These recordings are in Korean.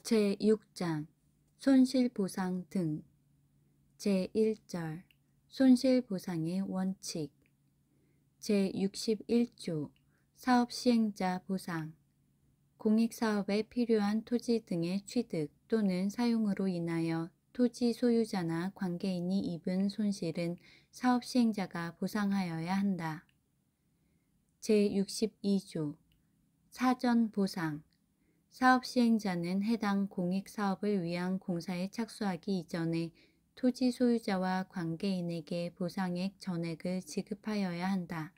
제6장 손실보상 등 제1절 손실보상의 원칙 제61조 사업시행자 보상 공익사업에 필요한 토지 등의 취득 또는 사용으로 인하여 토지 소유자나 관계인이 입은 손실은 사업시행자가 보상하여야 한다. 제62조 사전보상 사업시행자는 해당 공익사업을 위한 공사에 착수하기 이전에 토지 소유자와 관계인에게 보상액 전액을 지급하여야 한다.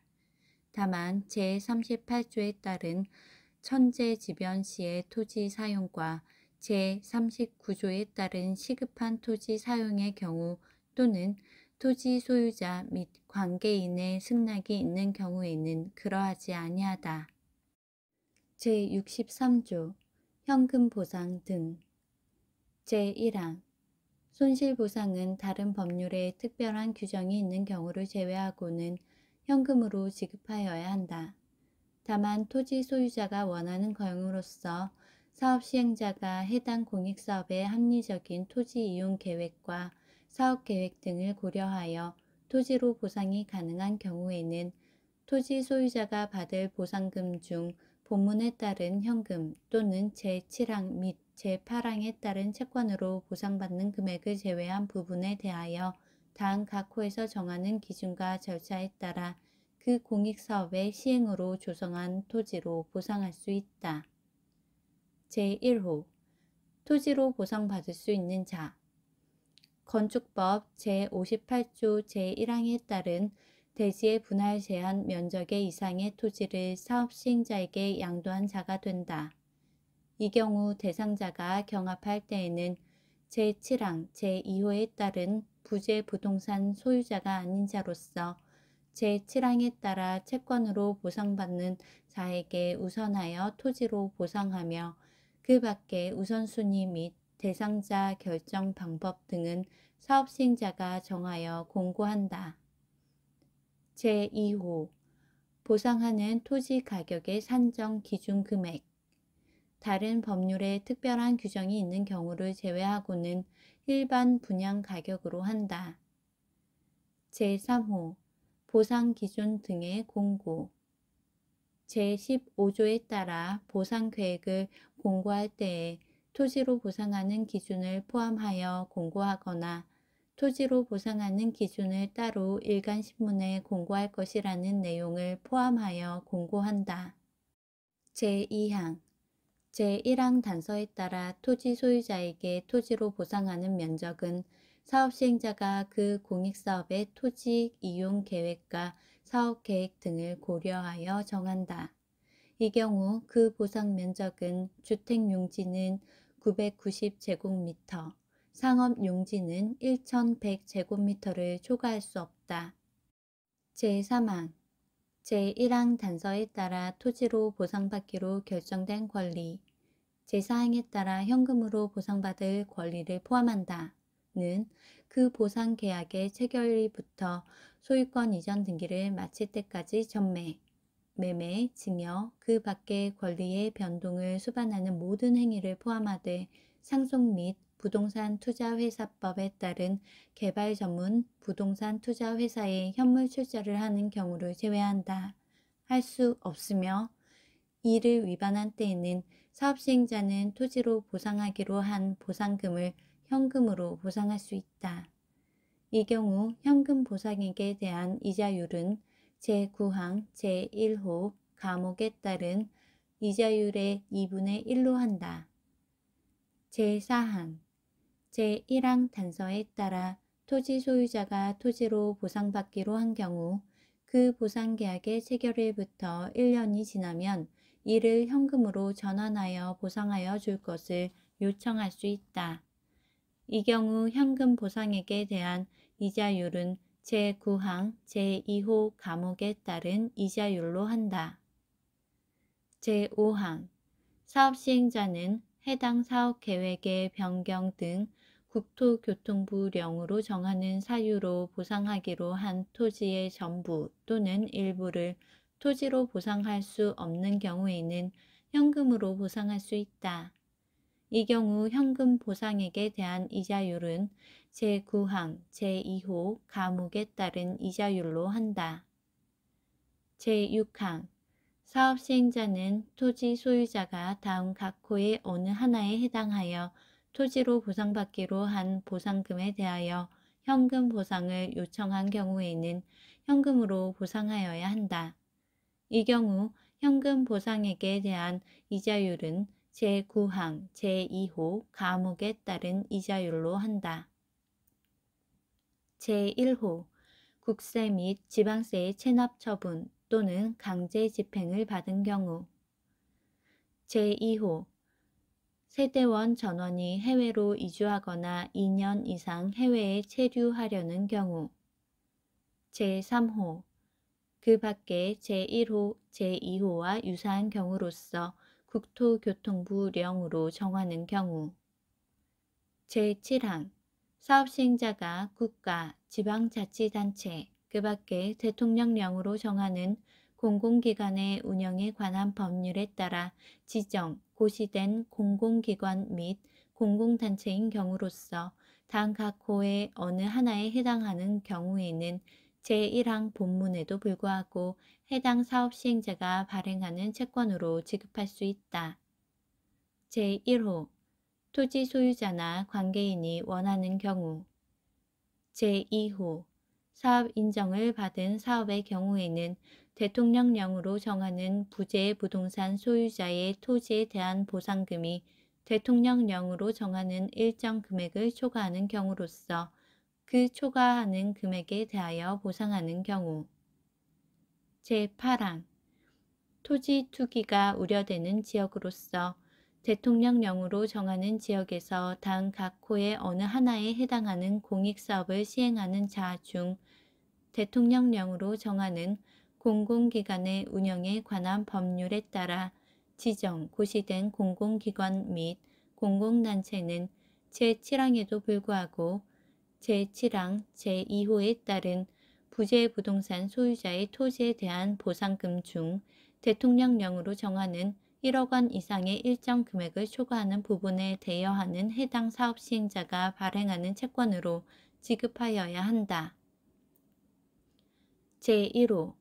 다만 제38조에 따른 천재지변 시의 토지 사용과 제39조에 따른 시급한 토지 사용의 경우 또는 토지 소유자 및 관계인의 승낙이 있는 경우에는 그러하지 아니하다. 제63조 현금보상 등 제1항 손실보상은 다른 법률에 특별한 규정이 있는 경우를 제외하고는 현금으로 지급하여야 한다. 다만 토지 소유자가 원하는 경우로서 사업시행자가 해당 공익사업의 합리적인 토지 이용 계획과 사업계획 등을 고려하여 토지로 보상이 가능한 경우에는 토지 소유자가 받을 보상금 중 본문에 따른 현금 또는 제7항 및 제8항에 따른 채권으로 보상받는 금액을 제외한 부분에 대하여 다음 각 호에서 정하는 기준과 절차에 따라 그 공익사업의 시행으로 조성한 토지로 보상할 수 있다. 제1호 토지로 보상받을 수 있는 자 건축법 제58조 제1항에 따른 대지의 분할 제한 면적의 이상의 토지를 사업시행자에게 양도한 자가 된다. 이 경우 대상자가 경합할 때에는 제7항 제2호에 따른 부재 부동산 소유자가 아닌 자로서 제7항에 따라 채권으로 보상받는 자에게 우선하여 토지로 보상하며 그 밖에 우선순위 및 대상자 결정 방법 등은 사업시행자가 정하여 공고한다. 제2호 보상하는 토지 가격의 산정 기준 금액 다른 법률에 특별한 규정이 있는 경우를 제외하고는 일반 분양 가격으로 한다. 제3호 보상 기준 등의 공고 제15조에 따라 보상 계획을 공고할 때에 토지로 보상하는 기준을 포함하여 공고하거나 토지로 보상하는 기준을 따로 일간신문에 공고할 것이라는 내용을 포함하여 공고한다. 제2항 제1항 단서에 따라 토지 소유자에게 토지로 보상하는 면적은 사업시행자가 그 공익사업의 토지 이용 계획과 사업계획 등을 고려하여 정한다. 이 경우 그 보상 면적은 주택용지는 990제곱미터, 상업용지는 1100제곱미터를 초과할 수 없다. 제3항 제1항 단서에 따라 토지로 보상받기로 결정된 권리 제4항에 따라 현금으로 보상받을 권리를 포함한다는 그 보상 계약의 체결일부터 소유권 이전 등기를 마칠 때까지 전매, 매매, 증여, 그 밖의 권리의 변동을 수반하는 모든 행위를 포함하되 상속 및 부동산 투자회사법에 따른 개발 전문 부동산 투자회사에 현물 출자를 하는 경우를 제외한다. 할 수 없으며 이를 위반한 때에는 사업시행자는 토지로 보상하기로 한 보상금을 현금으로 보상할 수 있다. 이 경우 현금 보상액에 대한 이자율은 제9항 제1호 가목에 따른 이자율의 2분의 1로 한다. 제4항 제1항 단서에 따라 토지 소유자가 토지로 보상받기로 한 경우 그 보상계약의 체결일부터 1년이 지나면 이를 현금으로 전환하여 보상하여 줄 것을 요청할 수 있다. 이 경우 현금 보상액에 대한 이자율은 제9항 제2호 가목에 따른 이자율로 한다. 제5항 사업시행자는 해당 사업계획의 변경 등 국토교통부령으로 정하는 사유로 보상하기로 한 토지의 전부 또는 일부를 토지로 보상할 수 없는 경우에는 현금으로 보상할 수 있다. 이 경우 현금 보상액에 대한 이자율은 제9항 제2호 가목에 따른 이자율로 한다. 제6항 사업 시행자는 토지 소유자가 다음 각 호의 어느 하나에 해당하여 토지로 보상받기로 한 보상금에 대하여 현금 보상을 요청한 경우에는 현금으로 보상하여야 한다. 이 경우 현금 보상액에 대한 이자율은 제9항 제2호 가목에 따른 이자율로 한다. 제1호 국세 및 지방세의 체납 처분 또는 강제 집행을 받은 경우. 제2호 세대원 전원이 해외로 이주하거나 2년 이상 해외에 체류하려는 경우. 제3호 그 밖에 제1호, 제2호와 유사한 경우로서 국토교통부령으로 정하는 경우. 제7항 사업 시행자가 국가, 지방자치단체, 그 밖에 대통령령으로 정하는 공공기관의 운영에 관한 법률에 따라 지정, 고시된 공공기관 및 공공단체인 경우로서 당 각 호의 어느 하나에 해당하는 경우에는 제1항 본문에도 불구하고 해당 사업 시행자가 발행하는 채권으로 지급할 수 있다. 제1호 토지 소유자나 관계인이 원하는 경우. 제2호 사업 인정을 받은 사업의 경우에는 대통령령으로 정하는 부재 부동산 소유자의 토지에 대한 보상금이 대통령령으로 정하는 일정 금액을 초과하는 경우로서 그 초과하는 금액에 대하여 보상하는 경우. 제8항 토지 투기가 우려되는 지역으로서 대통령령으로 정하는 지역에서 다음 각 호의 어느 하나에 해당하는 공익사업을 시행하는 자 중 대통령령으로 정하는 공공기관의 운영에 관한 법률에 따라 지정, 고시된 공공기관 및 공공단체는 제7항에도 불구하고 제7항 제2호에 따른 부재 부동산 소유자의 토지에 대한 보상금 중 대통령령으로 정하는 1억 원 이상의 일정 금액을 초과하는 부분에 대여하는 해당 사업 시행자가 발행하는 채권으로 지급하여야 한다. 제1호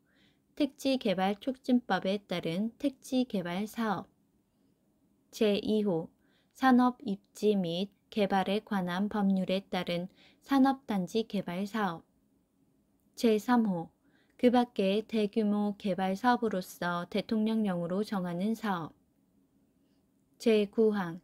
택지개발촉진법에 따른 택지개발사업. 제2호 산업입지 및 개발에 관한 법률에 따른 산업단지 개발사업. 제3호 그 밖에 대규모 개발사업으로서 대통령령으로 정하는 사업. 제9항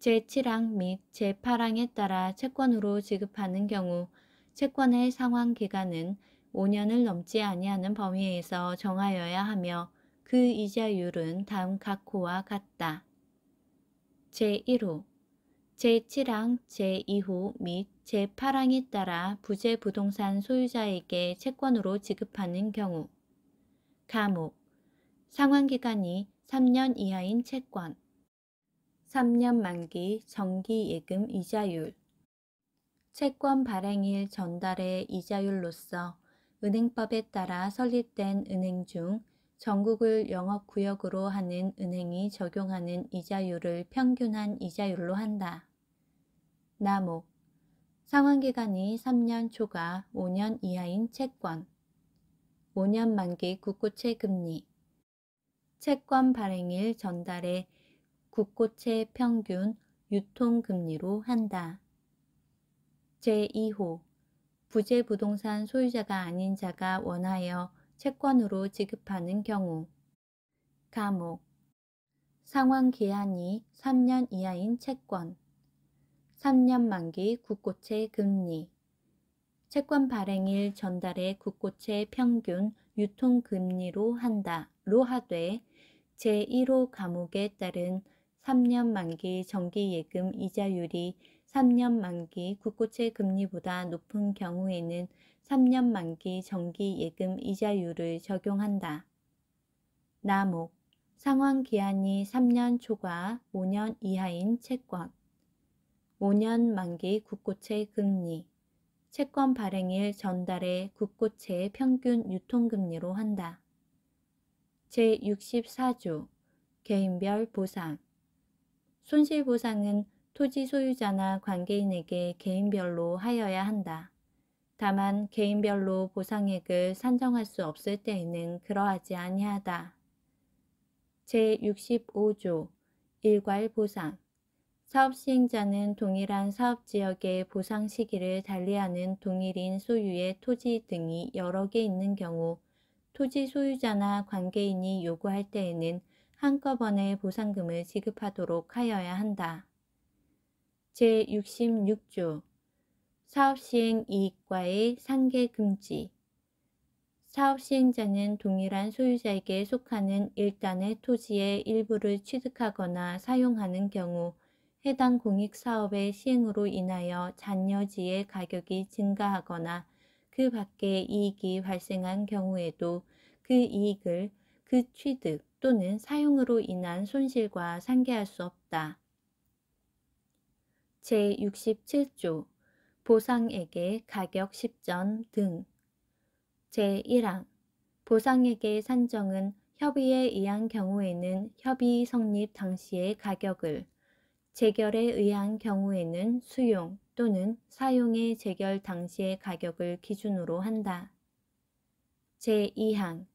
제7항 및 제8항에 따라 채권으로 지급하는 경우 채권의 상환기간은 5년을 넘지 아니하는 범위에서 정하여야 하며 그 이자율은 다음 각 호와 같다. 제1호 제7항, 제2호 및 제8항에 따라 부재 부동산 소유자에게 채권으로 지급하는 경우. 가목 상환기간이 3년 이하인 채권. 3년 만기 정기예금 이자율. 채권 발행일 전달의 이자율로서 은행법에 따라 설립된 은행 중 전국을 영업구역으로 하는 은행이 적용하는 이자율을 평균한 이자율로 한다. 나목 상환기간이 3년 초과 5년 이하인 채권. 5년 만기 국고채 금리. 채권 발행일 전달의 국고채 평균 유통금리로 한다. 제2호 부재 부동산 소유자가 아닌 자가 원하여 채권으로 지급하는 경우. 가목 상환기한이 3년 이하인 채권. 3년 만기 국고채 금리. 채권 발행일 전달의 국고채 평균 유통금리로 한다. 로 하되 제1호 가목에 따른 3년 만기 정기예금 이자율이 3년 만기 국고채 금리보다 높은 경우에는 3년 만기 정기예금 이자율을 적용한다. 나목 상환기한이 3년 초과 5년 이하인 채권. 5년 만기 국고채 금리. 채권 발행일 전달의 국고채 평균 유통금리로 한다. 제64조 개인별 보상. 손실보상은 토지 소유자나 관계인에게 개인별로 하여야 한다. 다만 개인별로 보상액을 산정할 수 없을 때에는 그러하지 아니하다. 제65조 일괄보상 사업시행자는 동일한 사업지역의 보상 시기를 달리하는 동일인 소유의 토지 등이 여러 개 있는 경우 토지 소유자나 관계인이 요구할 때에는 한꺼번에 보상금을 지급하도록 하여야 한다. 제66조 사업시행 이익과의 상계 금지 사업시행자는 동일한 소유자에게 속하는 일단의 토지의 일부를 취득하거나 사용하는 경우 해당 공익사업의 시행으로 인하여 잔여지의 가격이 증가하거나 그 밖의 이익이 발생한 경우에도 그 이익을 그 취득 또는 사용으로 인한 손실과 상계할 수 없다. 제67조 보상액의 가격 십전 등 제1항 보상액의 산정은 협의에 의한 경우에는 협의 성립 당시의 가격을, 재결에 의한 경우에는 수용 또는 사용의 재결 당시의 가격을 기준으로 한다. 제2항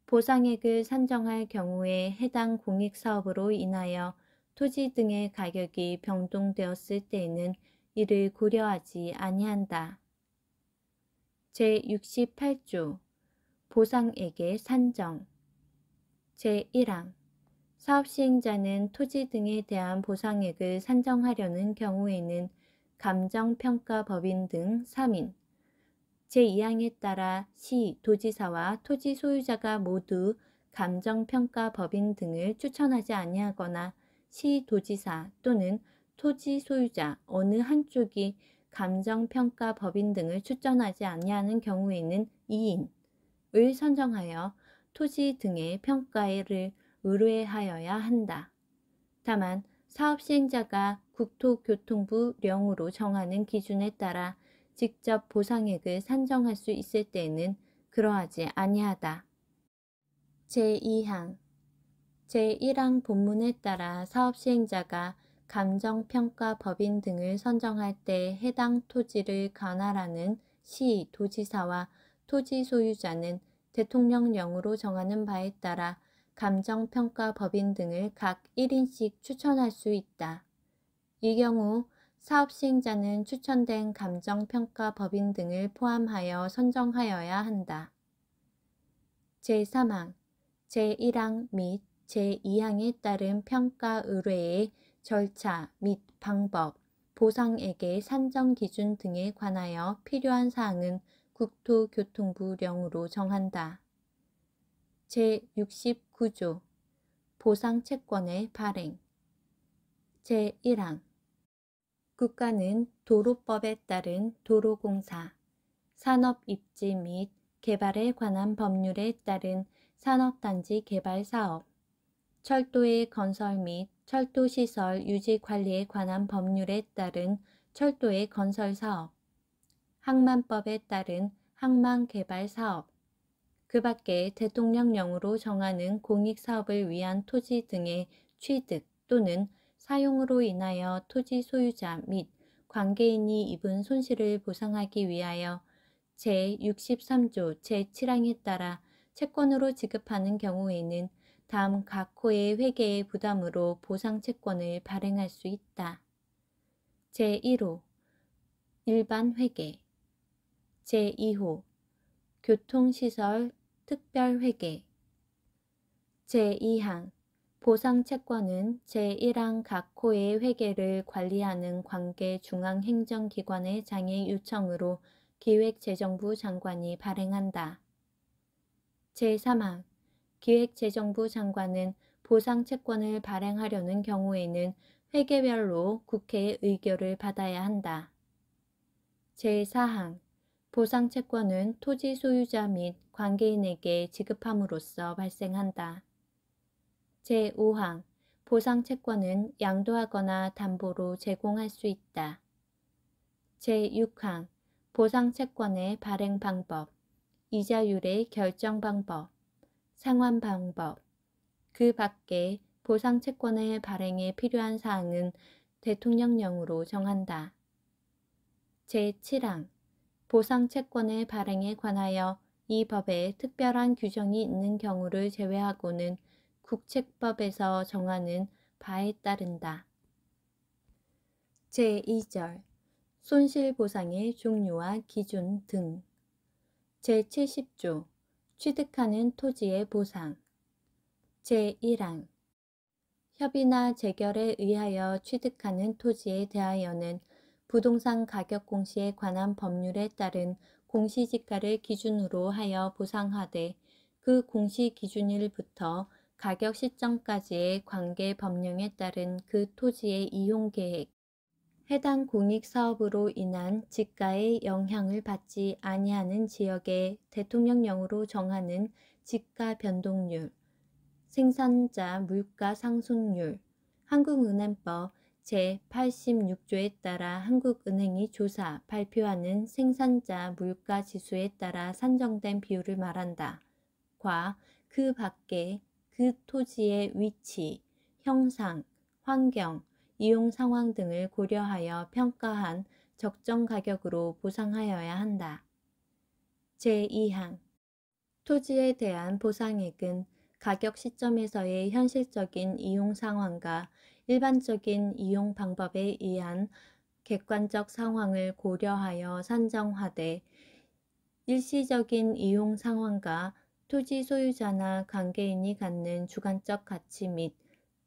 보상액을 산정할 경우에 해당 공익사업으로 인하여 토지 등의 가격이 변동되었을 때에는 이를 고려하지 아니한다. 제68조 보상액의 산정 제1항 사업시행자는 토지 등에 대한 보상액을 산정하려는 경우에는 감정평가법인 등 3인 제2항에 따라 시, 도지사와 토지 소유자가 모두 감정평가법인 등을 추천하지 아니하거나 시, 도지사 또는 토지 소유자 어느 한쪽이 감정평가법인 등을 추천하지 아니하는 경우에는 2인을 선정하여 토지 등의 평가를 의뢰하여야 한다. 다만 사업시행자가 국토교통부 령으로 정하는 기준에 따라 직접 보상액을 산정할 수 있을 때에는 그러하지 아니하다. 제2항 제1항 본문에 따라 사업시행자가 감정평가법인 등을 선정할 때 해당 토지를 관할하는 시, 도지사와 토지 소유자는 대통령령으로 정하는 바에 따라 감정평가법인 등을 각 1인씩 추천할 수 있다. 이 경우 사업시행자는 추천된 감정평가법인 등을 포함하여 선정하여야 한다. 제3항 제1항 및 제2항에 따른 평가 의뢰의 절차 및 방법, 보상액의 산정 기준 등에 관하여 필요한 사항은 국토교통부령으로 정한다. 제69조 보상채권의 발행 제1항 국가는 도로법에 따른 도로공사, 산업입지 및 개발에 관한 법률에 따른 산업단지 개발사업, 철도의 건설 및 철도시설 유지관리에 관한 법률에 따른 철도의 건설사업, 항만법에 따른 항만개발사업, 그 밖에 대통령령으로 정하는 공익사업을 위한 토지 등의 취득 또는 사용으로 인하여 토지 소유자 및 관계인이 입은 손실을 보상하기 위하여 제63조 제7항에 따라 채권으로 지급하는 경우에는 다음 각 호의 회계의 부담으로 보상채권을 발행할 수 있다. 제1호 일반회계 제2호 교통시설 특별회계 제2항 보상채권은 제1항 각 호의 회계를 관리하는 관계 중앙행정기관의 장애 요청으로 기획재정부 장관이 발행한다. 제3항 기획재정부 장관은 보상채권을 발행하려는 경우에는 회계별로 국회의 의결을 받아야 한다. 제4항 보상채권은 토지 소유자 및 관계인에게 지급함으로써 발생한다. 제5항 보상채권은 양도하거나 담보로 제공할 수 있다. 제6항 보상채권의 발행 방법, 이자율의 결정 방법, 상환 방법, 그 밖에 보상 채권의 발행에 필요한 사항은 대통령령으로 정한다. 제7항 보상 채권의 발행에 관하여 이 법에 특별한 규정이 있는 경우를 제외하고는 국책법에서 정하는 바에 따른다. 제2절 손실보상의 종류와 기준 등. 제70조 취득하는 토지의 보상. 제1항 협의나 재결에 의하여 취득하는 토지에 대하여는 부동산 가격 공시에 관한 법률에 따른 공시지가를 기준으로 하여 보상하되 그 공시 기준일부터 가격 시점까지의 관계 법령에 따른 그 토지의 이용 계획, 해당 공익사업으로 인한 지가의 영향을 받지 아니하는 지역에 대통령령으로 정하는 지가 변동률, 생산자 물가 상승률, 한국은행법 제86조에 따라 한국은행이 조사, 발표하는 생산자 물가 지수에 따라 산정된 비율을 말한다. 과 그 밖에 그 토지의 위치, 형상, 환경, 이용 상황 등을 고려하여 평가한 적정 가격으로 보상하여야 한다. 제2항 토지에 대한 보상액은 가격 시점에서의 현실적인 이용 상황과 일반적인 이용 방법에 의한 객관적 상황을 고려하여 산정하되 일시적인 이용 상황과 토지 소유자나 관계인이 갖는 주관적 가치 및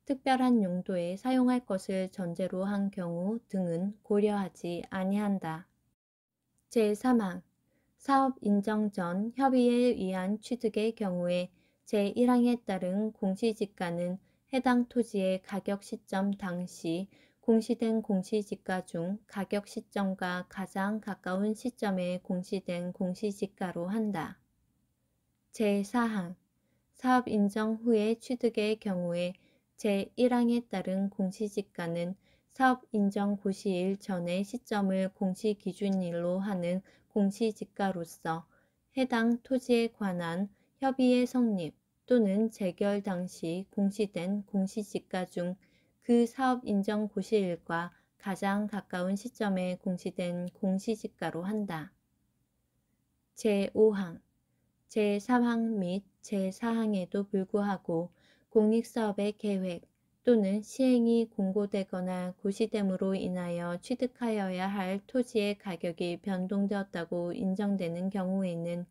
특별한 용도에 사용할 것을 전제로 한 경우 등은 고려하지 아니한다. 제3항 사업 인정 전 협의에 의한 취득의 경우에 제1항에 따른 공시지가는 해당 토지의 가격 시점 당시 공시된 공시지가 중 가격 시점과 가장 가까운 시점에 공시된 공시지가로 한다. 제4항 사업 인정 후의 취득의 경우에 제1항에 따른 공시지가는 사업 인정 고시일 전의 시점을 공시기준일로 하는 공시지가로서 해당 토지에 관한 협의의 성립 또는 재결 당시 공시된 공시지가 중 그 사업 인정 고시일과 가장 가까운 시점에 공시된 공시지가로 한다. 제5항 제3항 및 제4항에도 불구하고 공익사업의 계획 또는 시행이 공고되거나 고시됨으로 인하여 취득하여야 할 토지의 가격이 변동되었다고 인정되는 경우에는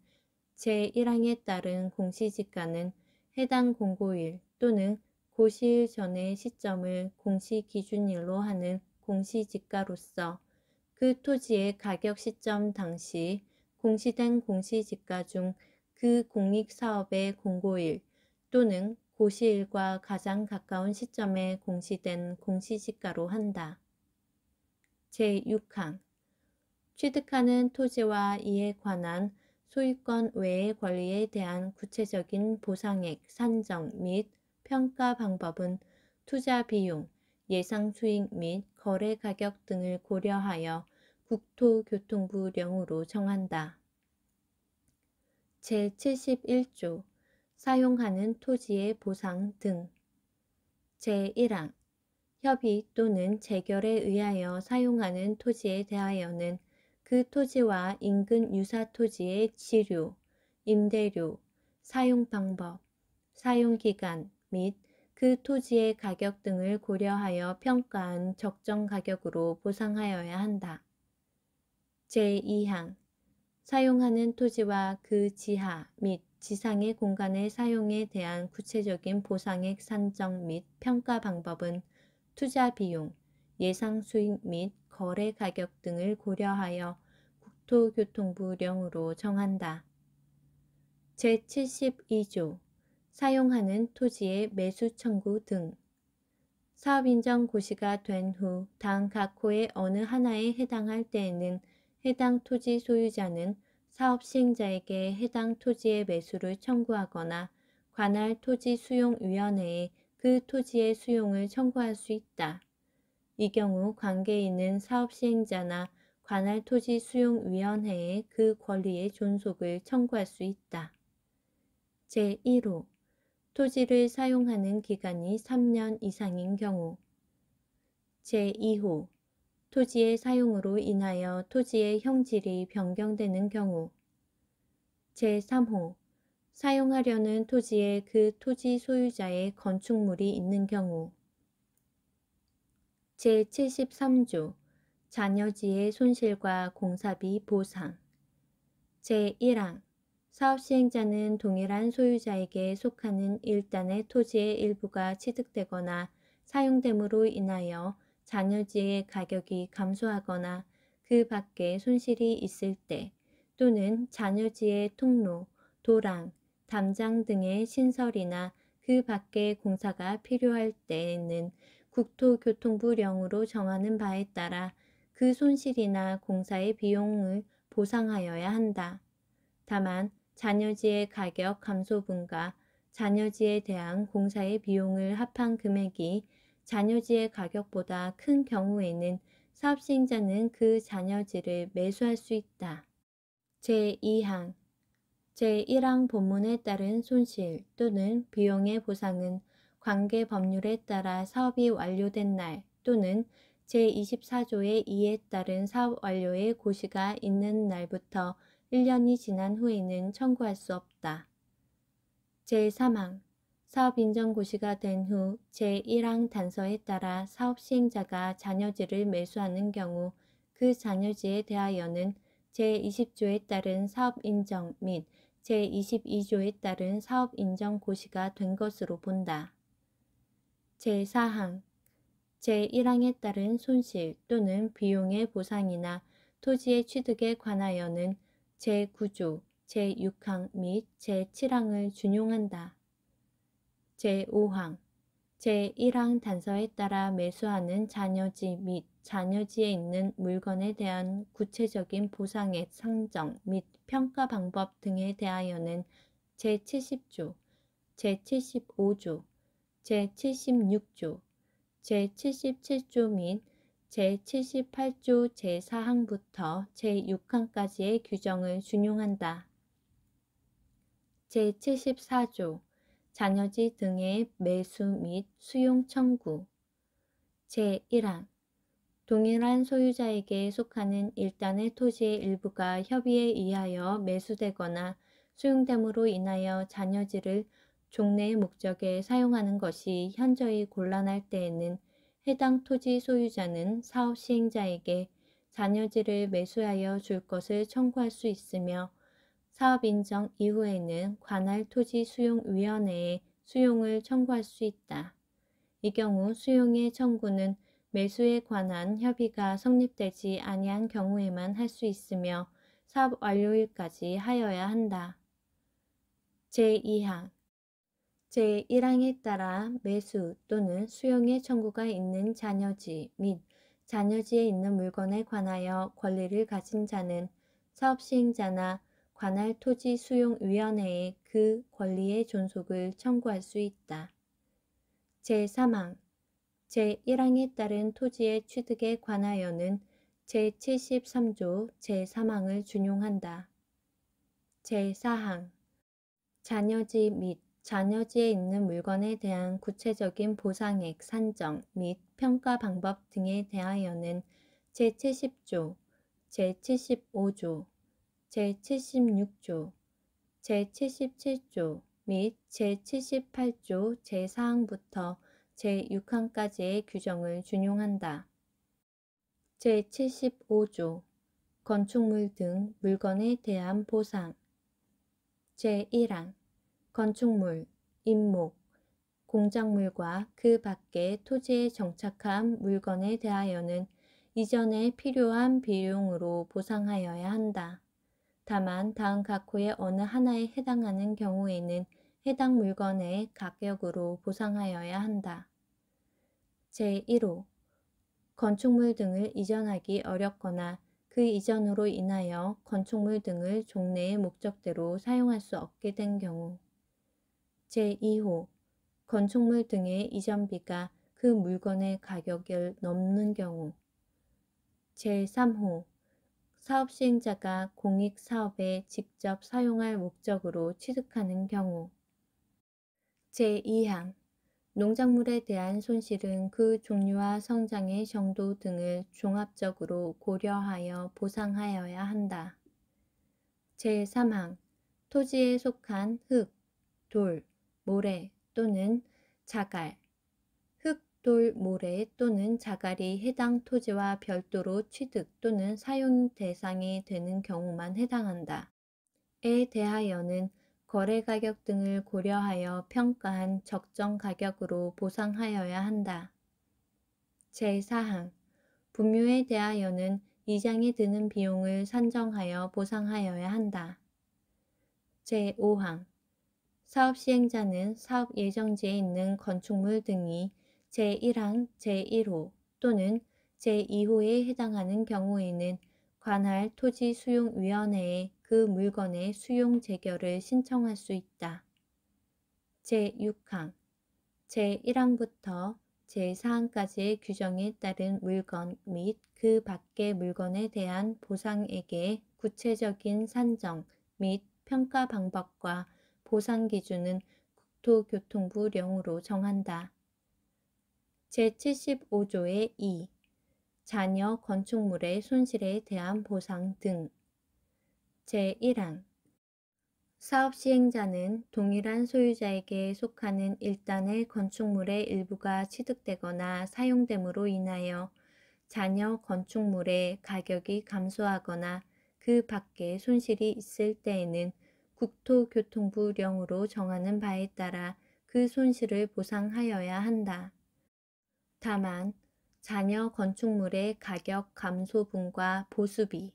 제1항에 따른 공시지가는 해당 공고일 또는 고시일 전의 시점을 공시기준일로 하는 공시지가로서 그 토지의 가격 시점 당시 공시된 공시지가 중 그 공익사업의 공고일 또는 고시일과 가장 가까운 시점에 공시된 공시지가로 한다. 제6항 취득하는 토지와 이에 관한 소유권 외의 권리에 대한 구체적인 보상액 산정 및 평가 방법은 투자 비용, 예상 수익 및 거래 가격 등을 고려하여 국토교통부령으로 정한다. 제71조 사용하는 토지의 보상 등. 제1항 협의 또는 재결에 의하여 사용하는 토지에 대하여는 그 토지와 인근 유사 토지의 지료, 임대료, 사용 방법, 사용 기간 및 그 토지의 가격 등을 고려하여 평가한 적정 가격으로 보상하여야 한다. 제2항 사용하는 토지와 그 지하 및 지상의 공간의 사용에 대한 구체적인 보상액 산정 및 평가 방법은 투자 비용, 예상 수익 및 거래 가격 등을 고려하여 국토교통부령으로 정한다. 제72조 사용하는 토지의 매수 청구 등. 사업인정 고시가 된 후 당 각 호의 어느 하나에 해당할 때에는 해당 토지 소유자는 사업 시행자에게 해당 토지의 매수를 청구하거나 관할 토지수용위원회에 그 토지의 수용을 청구할 수 있다. 이 경우 관계에 있는 사업 시행자나 관할 토지수용위원회에 그 권리의 존속을 청구할 수 있다. 제1호 토지를 사용하는 기간이 3년 이상인 경우. 제2호 토지의 사용으로 인하여 토지의 형질이 변경되는 경우. 제3호 사용하려는 토지에 그 토지 소유자의 건축물이 있는 경우. 제73조 잔여지의 손실과 공사비 보상. 제1항 사업 시행자는 동일한 소유자에게 속하는 일단의 토지의 일부가 취득되거나 사용됨으로 인하여 잔여지의 가격이 감소하거나 그 밖에 손실이 있을 때 또는 잔여지의 통로, 도랑, 담장 등의 신설이나 그 밖의 공사가 필요할 때에는 국토교통부령으로 정하는 바에 따라 그 손실이나 공사의 비용을 보상하여야 한다. 다만 잔여지의 가격 감소분과 잔여지에 대한 공사의 비용을 합한 금액이 잔여지의 가격보다 큰 경우에는 사업 시행자는 그 잔여지를 매수할 수 있다. 제2항 제1항 본문에 따른 손실 또는 비용의 보상은 관계 법률에 따라 사업이 완료된 날 또는 제24조의 2에 따른 사업 완료의 고시가 있는 날부터 1년이 지난 후에는 청구할 수 없다. 제3항 사업 인정 고시가 된 후 제1항 단서에 따라 사업 시행자가 잔여지를 매수하는 경우 그 잔여지에 대하여는 제20조에 따른 사업 인정 및 제22조에 따른 사업 인정 고시가 된 것으로 본다. 제4항 제1항에 따른 손실 또는 비용의 보상이나 토지의 취득에 관하여는 제9조, 제6항 및 제7항을 준용한다. 제5항 제1항 단서에 따라 매수하는 잔여지 및 잔여지에 있는 물건에 대한 구체적인 보상액 상정 및 평가 방법 등에 대하여는 제70조, 제75조, 제76조, 제77조 및 제78조 제4항부터 제6항까지의 규정을 준용한다. 제74조 잔여지 등의 매수 및 수용 청구. 제1항 동일한 소유자에게 속하는 일단의 토지의 일부가 협의에 의하여 매수되거나 수용됨으로 인하여 잔여지를 종래의 목적에 사용하는 것이 현저히 곤란할 때에는 해당 토지 소유자는 사업 시행자에게 잔여지를 매수하여 줄 것을 청구할 수 있으며 사업 인정 이후에는 관할 토지수용위원회에 수용을 청구할 수 있다. 이 경우 수용의 청구는 매수에 관한 협의가 성립되지 아니한 경우에만 할 수 있으며 사업 완료일까지 하여야 한다. 제2항 제1항에 따라 매수 또는 수용의 청구가 있는 잔여지 및 잔여지에 있는 물건에 관하여 권리를 가진 자는 사업 시행자나 관할 토지수용위원회에 그 권리의 존속을 청구할 수 있다. 제3항 제1항에 따른 토지의 취득에 관하여는 제73조 제3항을 준용한다. 제4항 잔여지 및 잔여지에 있는 물건에 대한 구체적인 보상액 산정 및 평가 방법 등에 대하여는 제70조, 제75조, 제76조, 제77조 및 제78조 제4항부터 제6항까지의 규정을 준용한다. 제75조 건축물 등 물건에 대한 보상. 제1항 건축물, 임목, 공작물과 그 밖의 토지에 정착한 물건에 대하여는 이전에 필요한 비용으로 보상하여야 한다. 다만 다음 각호의 어느 하나에 해당하는 경우에는 해당 물건의 가격으로 보상하여야 한다. 제1호 건축물 등을 이전하기 어렵거나 그 이전으로 인하여 건축물 등을 종래의 목적대로 사용할 수 없게 된 경우. 제2호 건축물 등의 이전비가 그 물건의 가격을 넘는 경우. 제3호 사업 시행자가 공익사업에 직접 사용할 목적으로 취득하는 경우. 제2항 농작물에 대한 손실은 그 종류와 성장의 정도 등을 종합적으로 고려하여 보상하여야 한다. 제3항 토지에 속한 흙, 돌, 모래 또는 자갈, 흙, 돌, 모래 또는 자갈이 해당 토지와 별도로 취득 또는 사용 대상이 되는 경우만 해당한다. 에 대하여는 거래 가격 등을 고려하여 평가한 적정 가격으로 보상하여야 한다. 제4항 분묘에 대하여는 이장에 드는 비용을 산정하여 보상하여야 한다. 제5항 사업 시행자는 사업 예정지에 있는 건축물 등이 제1항 제1호 또는 제2호에 해당하는 경우에는 관할 토지수용위원회에 그 물건의 수용 재결을 신청할 수 있다. 제6항 제1항부터 제4항까지의 규정에 따른 물건 및 그 밖의 물건에 대한 보상액의 구체적인 산정 및 평가 방법과 보상 기준은 국토교통부령으로 정한다. 제75조의 2. 잔여 건축물의 손실에 대한 보상 등. 제1항 사업 시행자는 동일한 소유자에게 속하는 일단의 건축물의 일부가 취득되거나 사용됨으로 인하여 잔여 건축물의 가격이 감소하거나 그 밖에 손실이 있을 때에는 국토교통부령으로 정하는 바에 따라 그 손실을 보상하여야 한다. 다만 잔여 건축물의 가격 감소분과 보수비,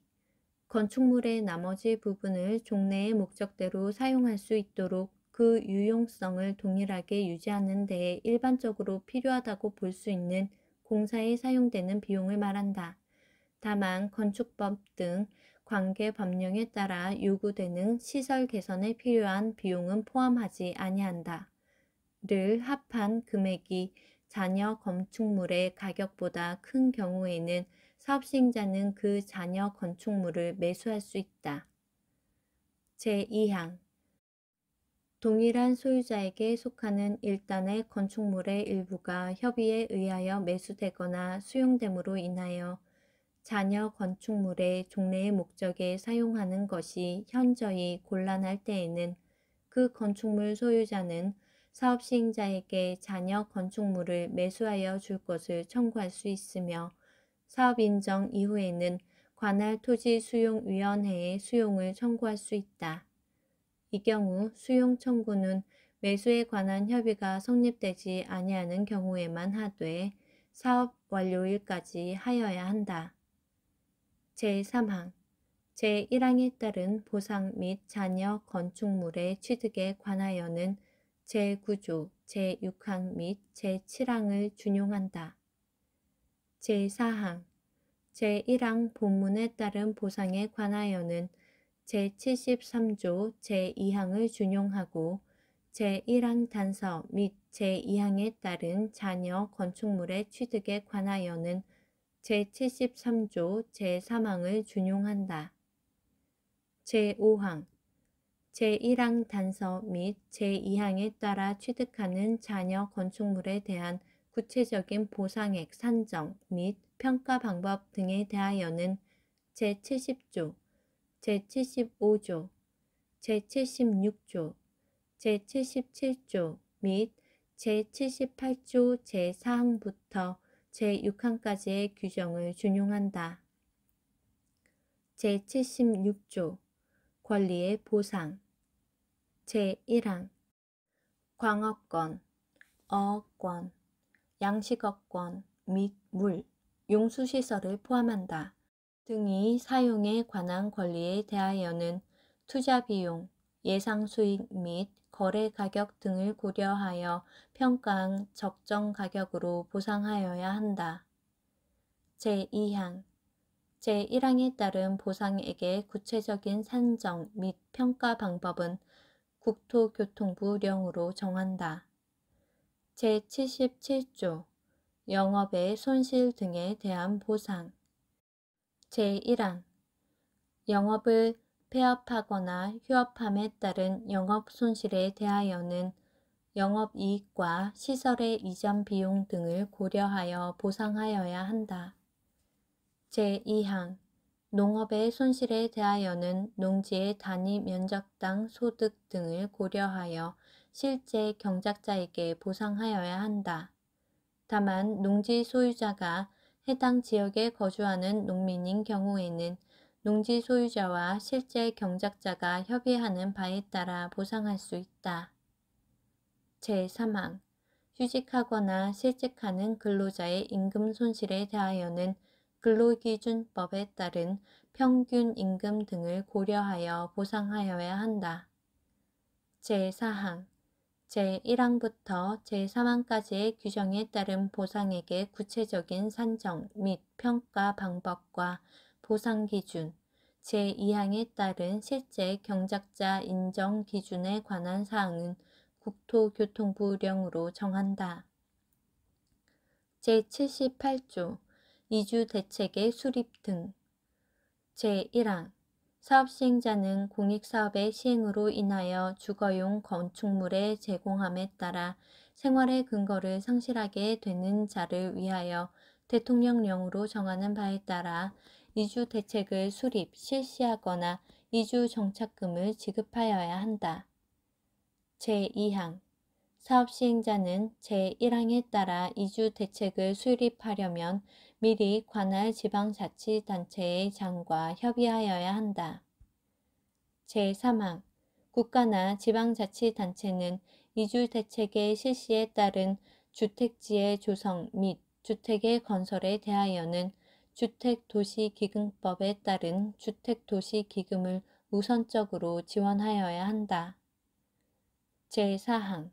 건축물의 나머지 부분을 종래의 목적대로 사용할 수 있도록 그 유용성을 동일하게 유지하는 데에 일반적으로 필요하다고 볼 수 있는 공사에 사용되는 비용을 말한다. 다만 건축법 등 관계 법령에 따라 요구되는 시설 개선에 필요한 비용은 포함하지 아니한다. 를 합한 금액이 잔여 건축물의 가격보다 큰 경우에는 사업 시행자는 그 잔여 건축물을 매수할 수 있다. 제2항 동일한 소유자에게 속하는 일단의 건축물의 일부가 협의에 의하여 매수되거나 수용됨으로 인하여 잔여 건축물의 종래의 목적에 사용하는 것이 현저히 곤란할 때에는 그 건축물 소유자는 사업 시행자에게 잔여 건축물을 매수하여 줄 것을 청구할 수 있으며 사업 인정 이후에는 관할 토지수용위원회에 수용을 청구할 수 있다. 이 경우 수용 청구는 매수에 관한 협의가 성립되지 아니하는 경우에만 하되 사업 완료일까지 하여야 한다. 제3항 제1항에 따른 보상 및 잔여 건축물의 취득에 관하여는 제9조, 제6항 및 제7항을 준용한다. 제4항 제1항 본문에 따른 보상에 관하여는 제73조 제2항을 준용하고 제1항 단서 및 제2항에 따른 잔여 건축물의 취득에 관하여는 제73조 제3항을 준용한다. 제5항 제1항 단서 및 제2항에 따라 취득하는 잔여 건축물에 대한 구체적인 보상액 산정 및 평가 방법 등에 대하여는 제70조, 제75조, 제76조, 제77조 및 제78조 제4항부터 제6항까지의 규정을 준용한다. 제76조 권리의 보상 제1항 광업권, 어업권, 양식업권 및 물, 용수시설을 포함한다. 등이 사용에 관한 권리에 대하여는 투자비용, 예상수익 및 거래가격 등을 고려하여 평가한 적정 가격으로 보상하여야 한다. 제2항 제1항에 따른 보상액의 구체적인 산정 및 평가 방법은 국토교통부령으로 정한다. 제77조 영업의 손실 등에 대한 보상 제1항 영업을 폐업하거나 휴업함에 따른 영업 손실에 대하여는 영업이익과 시설의 이전 비용 등을 고려하여 보상하여야 한다. 제2항 농업의 손실에 대하여는 농지의 단위 면적당 소득 등을 고려하여 실제 경작자에게 보상하여야 한다. 다만 농지 소유자가 해당 지역에 거주하는 농민인 경우에는 농지 소유자와 실제 경작자가 협의하는 바에 따라 보상할 수 있다. 제3항 휴직하거나 실직하는 근로자의 임금 손실에 대하여는 근로기준법에 따른 평균 임금 등을 고려하여 보상하여야 한다. 제4항 제1항부터 제3항까지의 규정에 따른 보상액의 구체적인 산정 및 평가 방법과 보상 기준, 제2항에 따른 실제 경작자 인정 기준에 관한 사항은 국토교통부령으로 정한다. 제78조 이주대책의 수립 등 제1항 사업시행자는 공익사업의 시행으로 인하여 주거용 건축물의 제공함에 따라 생활의 근거를 상실하게 되는 자를 위하여 대통령령으로 정하는 바에 따라 이주대책을 수립, 실시하거나 이주정착금을 지급하여야 한다. 제2항 사업시행자는 제1항에 따라 이주대책을 수립하려면 미리 관할 지방자치단체의 장과 협의하여야 한다. 제3항 국가나 지방자치단체는 이주대책의 실시에 따른 주택지의 조성 및 주택의 건설에 대하여는 주택도시기금법에 따른 주택도시기금을 우선적으로 지원하여야 한다. 제4항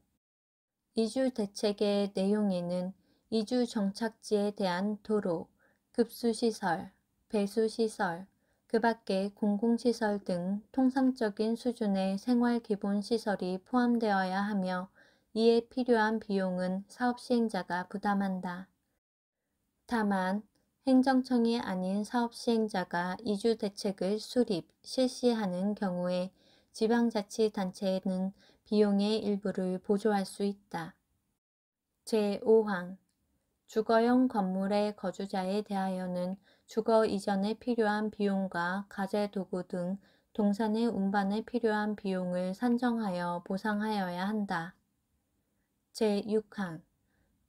이주대책의 내용에는 이주정착지에 대한 도로, 급수시설, 배수시설, 그 밖의 공공시설 등 통상적인 수준의 생활기본시설이 포함되어야 하며 이에 필요한 비용은 사업시행자가 부담한다. 다만 행정청이 아닌 사업시행자가 이주대책을 수립, 실시하는 경우에 지방자치단체는 비용의 일부를 보조할 수 있다. 제5항 주거용 건물의 거주자에 대하여는 주거 이전에 필요한 비용과 가재도구 등 동산의 운반에 필요한 비용을 산정하여 보상하여야 한다. 제6항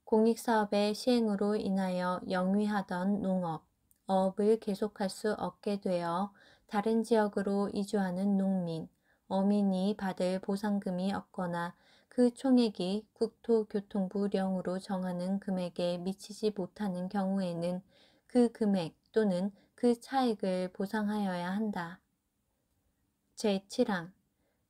공익사업의 시행으로 인하여 영위하던 농업, 어업을 계속할 수 없게 되어 다른 지역으로 이주하는 농민, 어민이 받을 보상금이 없거나 그 총액이 국토교통부령으로 정하는 금액에 미치지 못하는 경우에는 그 금액 또는 그 차액을 보상하여야 한다. 제7항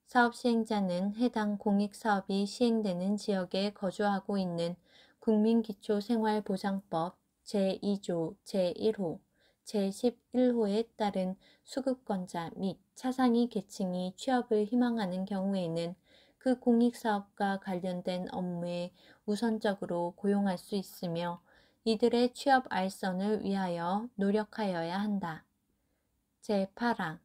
사업시행자는 해당 공익사업이 시행되는 지역에 거주하고 있는 국민기초생활보장법 제2조 제1호, 제11호에 따른 수급권자 및 차상위 계층이 취업을 희망하는 경우에는 그 공익사업과 관련된 업무에 우선적으로 고용할 수 있으며 이들의 취업 알선을 위하여 노력하여야 한다. 제8항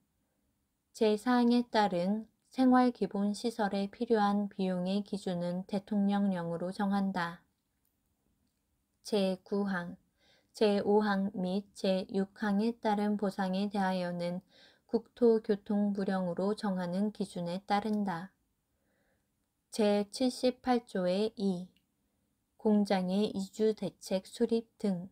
제4항에 따른 생활기본시설에 필요한 비용의 기준은 대통령령으로 정한다. 제9항, 제5항 및 제6항에 따른 보상에 대하여는 국토교통부령으로 정하는 기준에 따른다. 제78조의 2. 공장의 이주대책 수립 등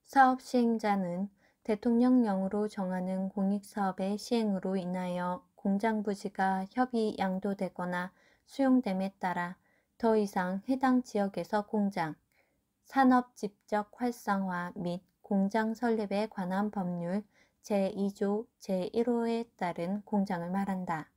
사업시행자는 대통령령으로 정하는 공익사업의 시행으로 인하여 공장 부지가 협의 양도되거나 수용됨에 따라 더 이상 해당 지역에서 공장, 산업 집적 활성화 및 공장 설립에 관한 법률 제2조 제1호에 따른 공장을 말한다.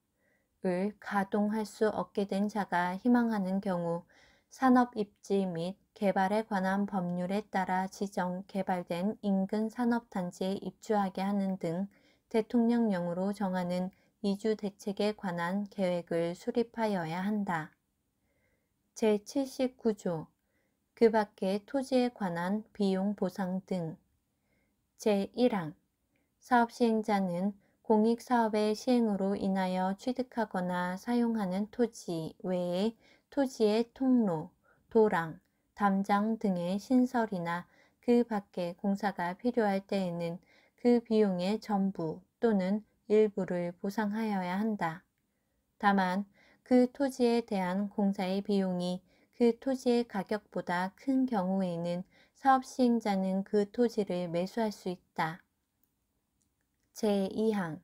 을 가동할 수 없게 된 자가 희망하는 경우 산업 입지 및 개발에 관한 법률에 따라 지정 개발된 인근 산업단지에 입주하게 하는 등 대통령령으로 정하는 이주 대책에 관한 계획을 수립하여야 한다. 제79조 그 밖의 토지에 관한 비용 보상 등 제1항 사업시행자는 공익사업의 시행으로 인하여 취득하거나 사용하는 토지 외에 토지의 통로, 도랑, 담장 등의 신설이나 그 밖의 공사가 필요할 때에는 그 비용의 전부 또는 일부를 보상하여야 한다. 다만 그 토지에 대한 공사의 비용이 그 토지의 가격보다 큰 경우에는 사업 시행자는 그 토지를 매수할 수 있다. 제2항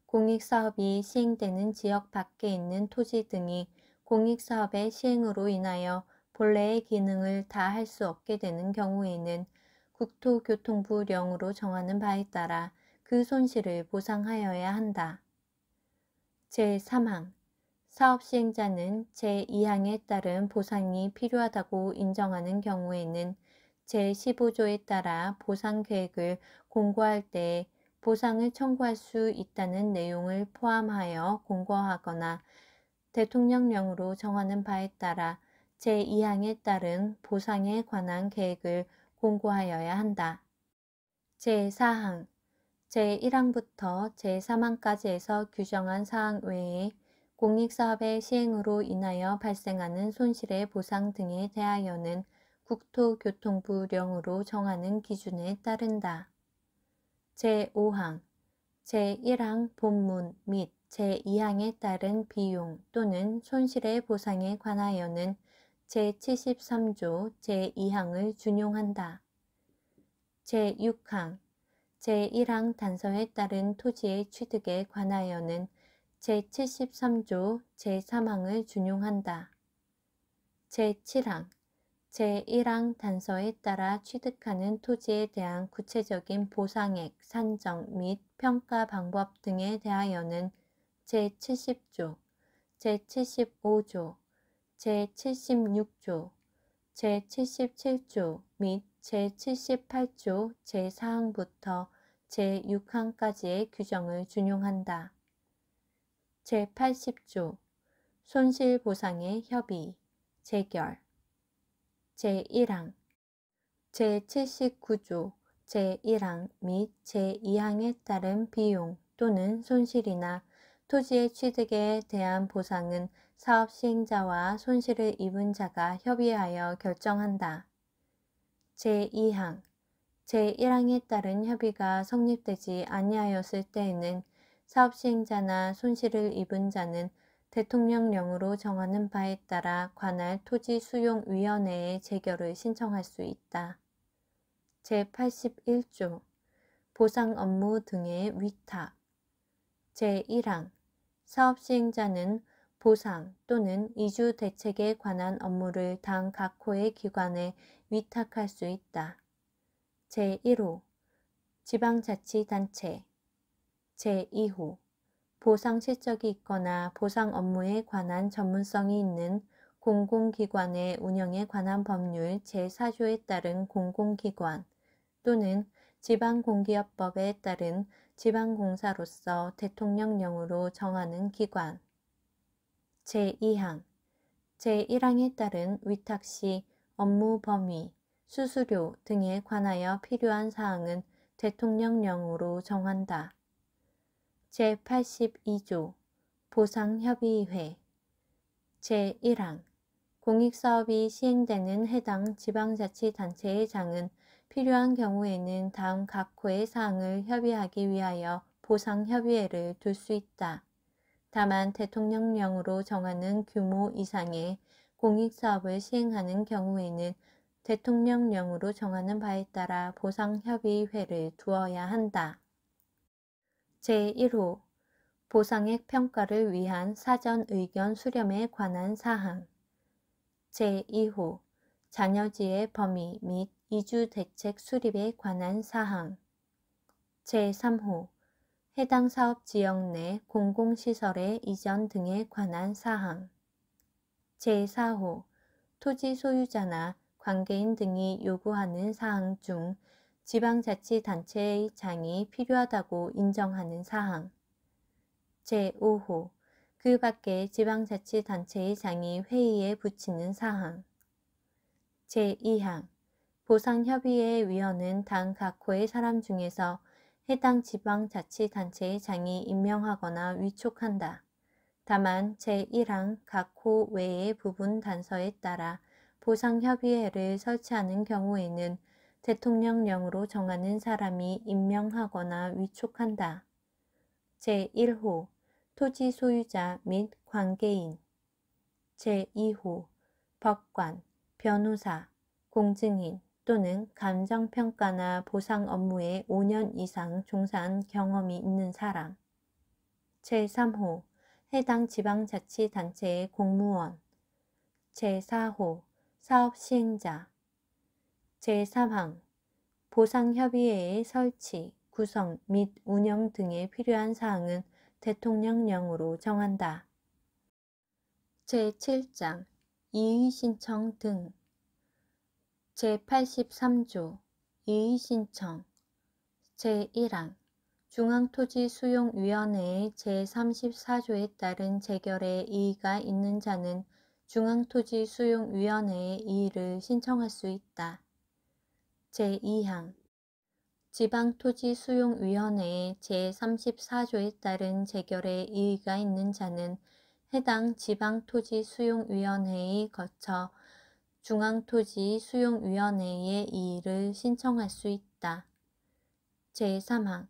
공익사업이 시행되는 지역 밖에 있는 토지 등이 공익사업의 시행으로 인하여 본래의 기능을 다 할 수 없게 되는 경우에는 국토교통부령으로 정하는 바에 따라 그 손실을 보상하여야 한다. 제3항 사업 시행자는 제2항에 따른 보상이 필요하다고 인정하는 경우에는 제15조에 따라 보상 계획을 공고할 때 보상을 청구할 수 있다는 내용을 포함하여 공고하거나 대통령령으로 정하는 바에 따라 제2항에 따른 보상에 관한 계획을 공고하여야 한다. 제4항 제1항부터 제3항까지에서 규정한 사항 외에 공익사업의 시행으로 인하여 발생하는 손실의 보상 등에 대하여는 국토교통부령으로 정하는 기준에 따른다. 제5항 제1항 본문 및 제2항에 따른 비용 또는 손실의 보상에 관하여는 제73조 제2항을 준용한다. 제6항 제1항 단서에 따른 토지의 취득에 관하여는 제73조 제3항을 준용한다. 제7항 제1항 단서에 따라 취득하는 토지에 대한 구체적인 보상액, 산정 및 평가 방법 등에 대하여는 제70조, 제75조, 제76조, 제77조 및 제78조 제4항부터 제6항까지의 규정을 준용한다. 제80조 손실보상의 협의, 재결 제1항 제79조 제1항 및 제2항에 따른 비용 또는 손실이나 토지의 취득에 대한 보상은 사업 시행자와 손실을 입은 자가 협의하여 결정한다. 제2항 제1항에 따른 협의가 성립되지 아니하였을 때에는 사업 시행자나 손실을 입은 자는 대통령령으로 정하는 바에 따라 관할 토지수용위원회에 재결을 신청할 수 있다. 제81조 보상 업무 등의 위탁 제1항 사업 시행자는 보상 또는 이주 대책에 관한 업무를 당 각 호의 기관에 위탁할 수 있다. 제1호 지방자치단체 제2호 보상 실적이 있거나 보상 업무에 관한 전문성이 있는 공공기관의 운영에 관한 법률 제4조에 따른 공공기관 또는 지방공기업법에 따른 지방공사로서 대통령령으로 정하는 기관. 제2항 제1항에 따른 위탁 시 업무 범위, 수수료 등에 관하여 필요한 사항은 대통령령으로 정한다. 제82조 보상협의회 제1항 공익사업이 시행되는 해당 지방자치단체의 장은 필요한 경우에는 다음 각 호의 사항을 협의하기 위하여 보상협의회를 둘 수 있다. 다만 대통령령으로 정하는 규모 이상의 공익사업을 시행하는 경우에는 대통령령으로 정하는 바에 따라 보상협의회를 두어야 한다. 제1호 보상액 평가를 위한 사전 의견 수렴에 관한 사항 제2호 잔여지의 범위 및 이주 대책 수립에 관한 사항 제3호 해당 사업 지역 내 공공시설의 이전 등에 관한 사항 제4호 토지 소유자나 관계인 등이 요구하는 사항 중 지방자치단체의 장이 필요하다고 인정하는 사항 제5호 그 밖에 지방자치단체의 장이 회의에 붙이는 사항 제2항 보상협의회 위원은 당 각 호의 사람 중에서 해당 지방자치단체의 장이 임명하거나 위촉한다. 다만 제1항 각 호 외의 부분 단서에 따라 보상협의회를 설치하는 경우에는 대통령령으로 정하는 사람이 임명하거나 위촉한다. 제1호 토지 소유자 및 관계인 제2호 법관, 변호사, 공증인 또는 감정평가나 보상 업무에 5년 이상 종사한 경험이 있는 사람 제3호 해당 지방자치단체의 공무원 제4호 사업시행자 제3항 보상협의회의 설치, 구성 및 운영 등에 필요한 사항은 대통령령으로 정한다. 제7장 이의신청 등 제83조 이의신청 제1항 중앙토지수용위원회의 제34조에 따른 재결에 이의가 있는 자는 중앙토지수용위원회에 이의를 신청할 수 있다. 제2항 지방토지수용위원회의 제34조에 따른 재결에 이의가 있는 자는 해당 지방토지수용위원회에 거쳐 중앙토지수용위원회에 이의를 신청할 수 있다. 제3항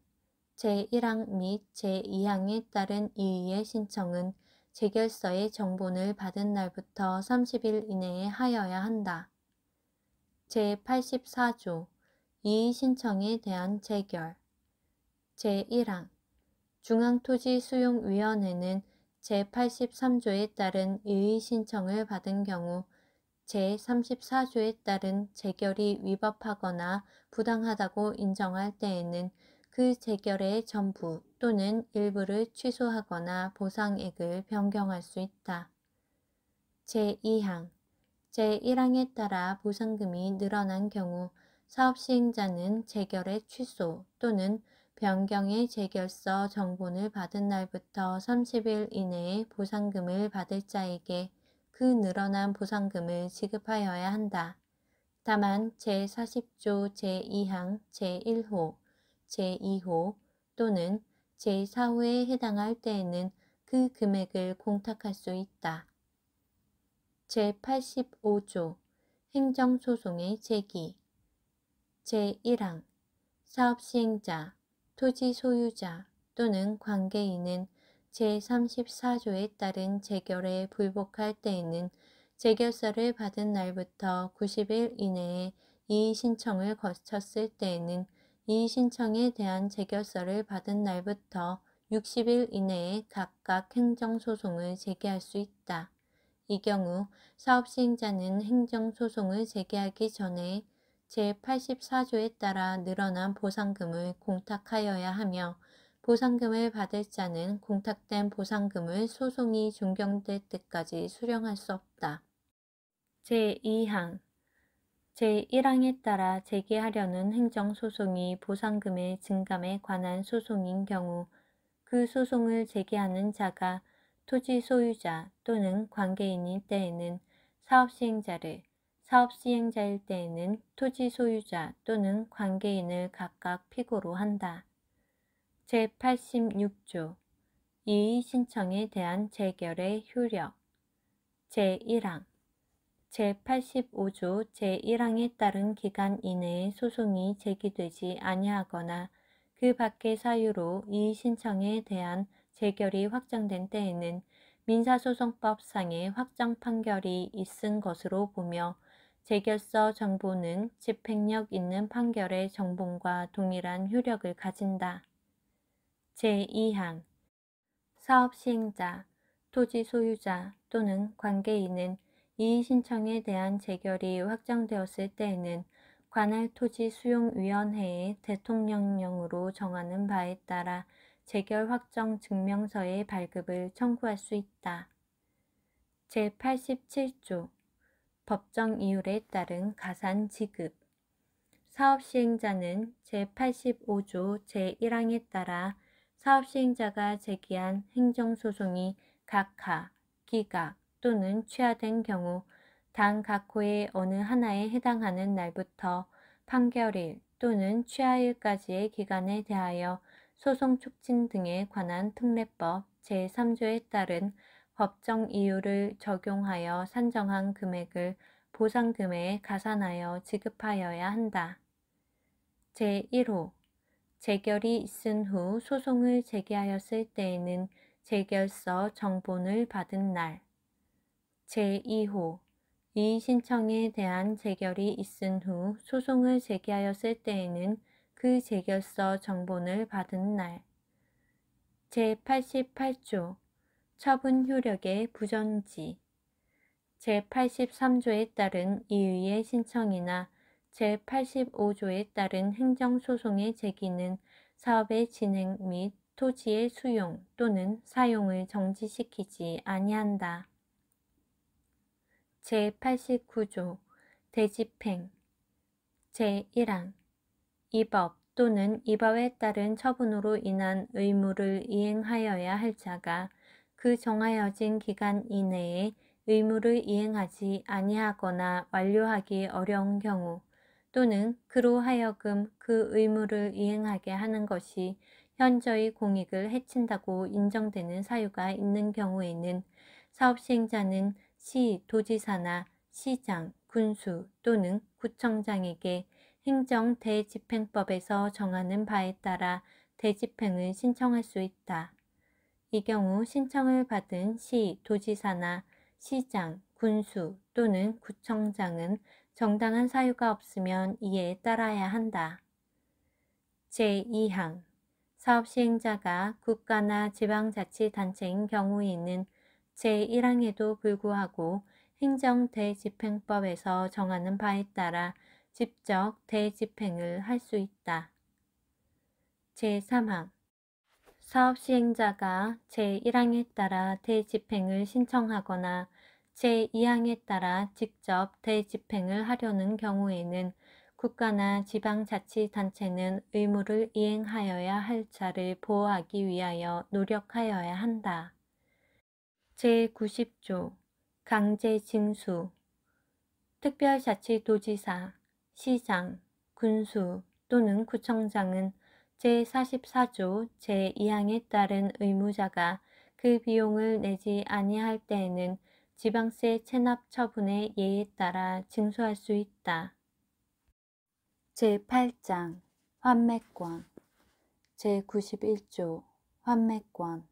제1항 및 제2항에 따른 이의의 신청은 재결서의 정본을 받은 날부터 30일 이내에 하여야 한다. 제84조 이의 신청에 대한 재결 제1항 중앙토지수용위원회는 제83조에 따른 이의 신청을 받은 경우 제34조에 따른 재결이 위법하거나 부당하다고 인정할 때에는 그 재결의 전부 또는 일부를 취소하거나 보상액을 변경할 수 있다. 제2항 제1항에 따라 보상금이 늘어난 경우 사업시행자는 재결의 취소 또는 변경의 재결서 정본을 받은 날부터 30일 이내에 보상금을 받을 자에게 그 늘어난 보상금을 지급하여야 한다. 다만 제40조 제2항 제1호, 제2호 또는 제4호에 해당할 때에는 그 금액을 공탁할 수 있다. 제85조 행정소송의 제기 제1항 사업시행자, 토지소유자 또는 관계인은 제34조에 따른 재결에 불복할 때에는 재결서를 받은 날부터 90일 이내에 이의 신청을 거쳤을 때에는 이의 신청에 대한 재결서를 받은 날부터 60일 이내에 각각 행정소송을 제기할 수 있다. 이 경우 사업시행자는 행정소송을 제기하기 전에 제84조에 따라 늘어난 보상금을 공탁하여야 하며 보상금을 받을 자는 공탁된 보상금을 소송이 종결될 때까지 수령할 수 없다. 제2항 제1항에 따라 제기하려는 행정소송이 보상금의 증감에 관한 소송인 경우 그 소송을 제기하는 자가 토지 소유자 또는 관계인일 때에는 사업시행자를, 사업시행자일 때에는 토지 소유자 또는 관계인을 각각 피고로 한다. 제86조 이의 신청에 대한 재결의 효력 제1항 제85조 제1항에 따른 기간 이내에 소송이 제기되지 아니하거나 그 밖의 사유로 이의 신청에 대한 재결이 확정된 때에는 민사소송법상의 확정 판결이 있은 것으로 보며 재결서 정본은 집행력 있는 판결의 정본과 동일한 효력을 가진다. 제2항 사업시행자, 토지 소유자 또는 관계인은 이의 신청에 대한 재결이 확정되었을 때에는 관할 토지수용위원회의 대통령령으로 정하는 바에 따라 재결 확정 증명서의 발급을 청구할 수 있다. 제87조 법정 이율에 따른 가산 지급 사업시행자는 제85조 제1항에 따라 사업시행자가 제기한 행정소송이 각하, 기각 또는 취하된 경우 단 각 호의 어느 하나에 해당하는 날부터 판결일 또는 취하일까지의 기간에 대하여 소송 촉진 등에 관한 특례법 제3조에 따른 법정 이유를 적용하여 산정한 금액을 보상금에 가산하여 지급하여야 한다. 제1호 재결이 있은 후 소송을 제기하였을 때에는 재결서 정본을 받은 날. 제2호 이의 신청에 대한 재결이 있은 후 소송을 제기하였을 때에는 그 재결서 정본을 받은 날. 제88조 처분 효력의 부정지. 제83조에 따른 이의의 신청이나 제85조에 따른 행정소송의 제기는 사업의 진행 및 토지의 수용 또는 사용을 정지시키지 아니한다. 제89조 대집행. 제1항 이 법 또는 이 법에 따른 처분으로 인한 의무를 이행하여야 할 자가 그 정하여진 기간 이내에 의무를 이행하지 아니하거나 완료하기 어려운 경우 또는 그로 하여금 그 의무를 이행하게 하는 것이 현저히 공익을 해친다고 인정되는 사유가 있는 경우에는 사업시행자는 시, 도지사나 시장, 군수 또는 구청장에게 행정대집행법에서 정하는 바에 따라 대집행을 신청할 수 있다. 이 경우 신청을 받은 시, 도지사나 시장, 군수 또는 구청장은 정당한 사유가 없으면 이에 따라야 한다. 제2항 사업시행자가 국가나 지방자치단체인 경우에는 제1항에도 불구하고 행정대집행법에서 정하는 바에 따라 직접 대집행을 할 수 있다. 제3항 사업시행자가 제1항에 따라 대집행을 신청하거나 제2항에 따라 직접 대집행을 하려는 경우에는 국가나 지방자치단체는 의무를 이행하여야 할 자를 보호하기 위하여 노력하여야 한다. 제90조 강제징수. 특별자치도지사, 시장, 군수 또는 구청장은 제44조 제2항에 따른 의무자가 그 비용을 내지 아니할 때에는 지방세 체납 처분의 예에 따라 징수할 수 있다. 제8장 환매권. 제91조 환매권.